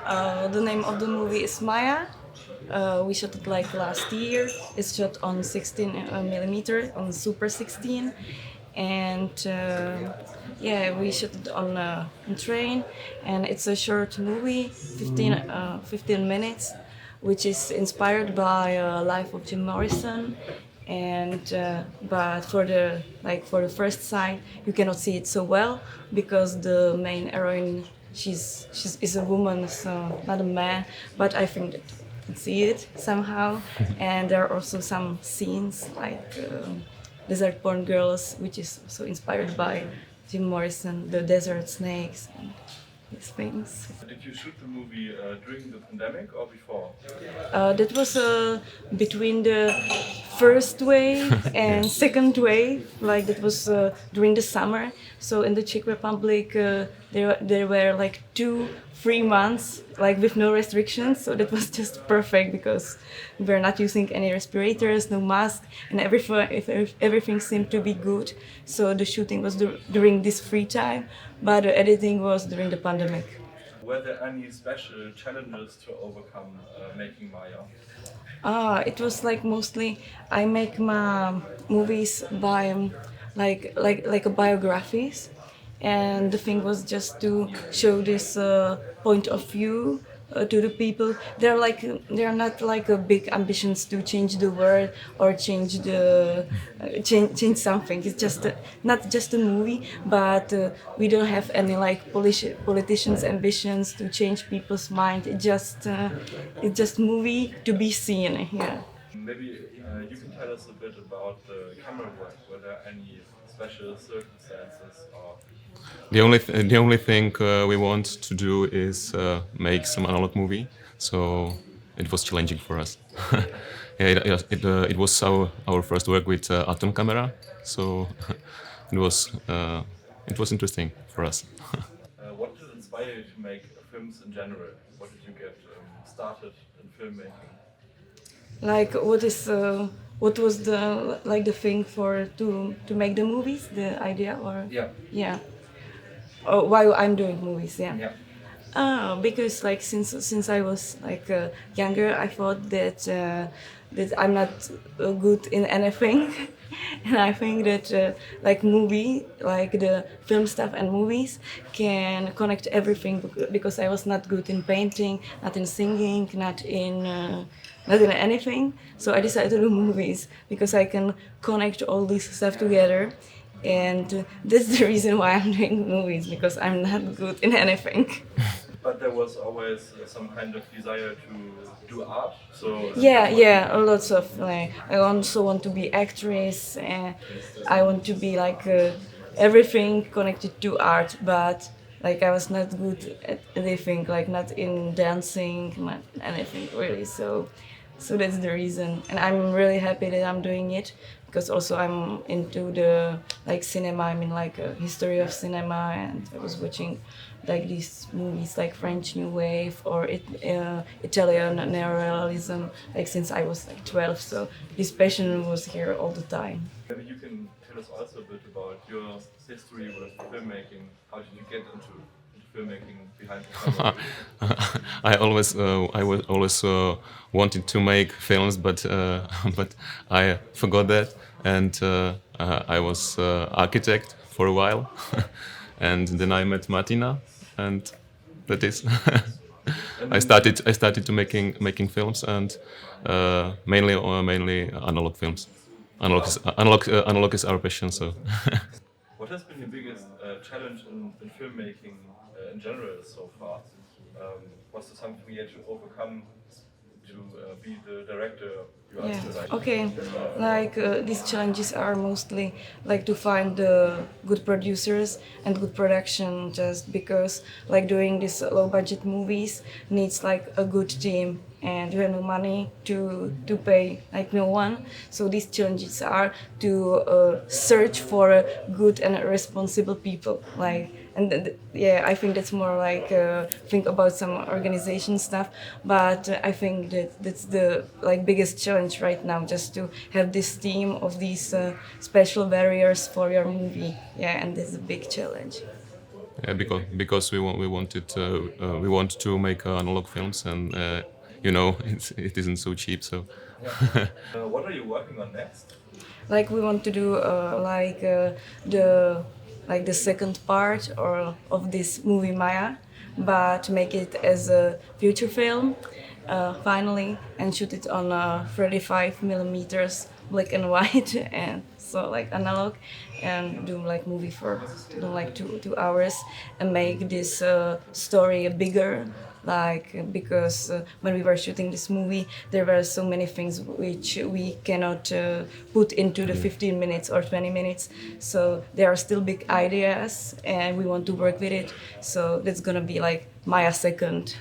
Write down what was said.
The name of the movie is Maya. We shot it like last year. It's shot on 16 millimeter on Super 16, and yeah, we shot it on a train. And it's a short movie, 15 minutes, which is inspired by life of Jim Morrison. And but for the first sight, you cannot see it so well because the main heroine she's is a woman, so not a man. But I think that you can see it somehow. And there are also some scenes like Desert Born Girls, which is also inspired by Jim Morrison, the desert snakes and these things. Did you shoot the movie during the pandemic or before? That was between the first wave and second wave, like that was during the summer. So in the Czech Republic, there were like 2 3 months like with no restrictions. So that was just perfect because we were not using any respirators, no mask, and everything seemed to be good. So the shooting was during this free time, but the editing was during the pandemic. Were there any special challenges to overcome making Maya? It was like mostly I make my movies by like a biographies, and the thing was just to show this point of view to the people. They're not like a big ambitions to change the world or change something. It's just not just a movie, but we don't have any like politicians' ambitions to change people's mind. It's just movie to be seen. Yeah. Maybe you can tell us a bit about the camera work. Were there any special circumstances or? The only thing we want to do is make some analog movie, so it was challenging for us. Yeah, it was our first work with atom camera, so it was interesting for us. What did inspire you to make films in general? What did you get started in filmmaking? Like what was the thing for to make the movies, the idea, or Yeah. yeah. Oh, while I'm doing movies, yeah. Yeah. Because like since I was like younger, I thought that I'm not good in anything, and I think that like the film stuff and movies can connect everything because I was not good in painting, not in singing, not in anything. So I decided to do movies because I can connect all this stuff together. And that's the reason why I'm doing movies, because I'm not good in anything. But there was always some kind of desire to do art. So Yeah, lots of like I also want to be actress, and I want to be like everything connected to art, but like I was not good at anything, like not in dancing, not anything really. So that's the reason, and I'm really happy that I'm doing it because also I'm into the like cinema. I mean like a history of cinema, and I was watching like these movies like French New Wave or Italian neorealism like since I was like 12. So this passion was here all the time. maybe you can tell us also a bit about your history with filmmaking. How did you get into filmmaking behind the camera? I was always wanted to make films, but but I forgot that, and I was architect for a while, and then I met Martina, and that is. I started to making films, and mainly analog films. Analog is our passion, so. What has been your biggest challenge in filmmaking in general so far? Was there something you had to overcome to be the director you are Yeah. today? Okay. Like these challenges are mostly like to find good producers and good production. Just because like doing these low budget movies needs like a good team, and you have no money to pay like no one. So these challenges are to search for good and responsible people. Like yeah, I think that's more like think about some organization stuff. But I think that's the like biggest challenge right now, just to have this team of these special barriers for your movie. Yeah, and that's a big challenge. Yeah, because we want to make analog films, and you know it isn't so cheap. So What are you working on next? Like we want to do the second part or of this movie Maya, but make it as a feature film finally, and shoot it on 35 millimeters black and white and so like analog, and do like movie for like 2 hours, and make this story bigger, like because when we were shooting this movie there were so many things which we cannot put into the 15 minutes or 20 minutes, so there are still big ideas and we want to work with it, so that's gonna be like Maya second.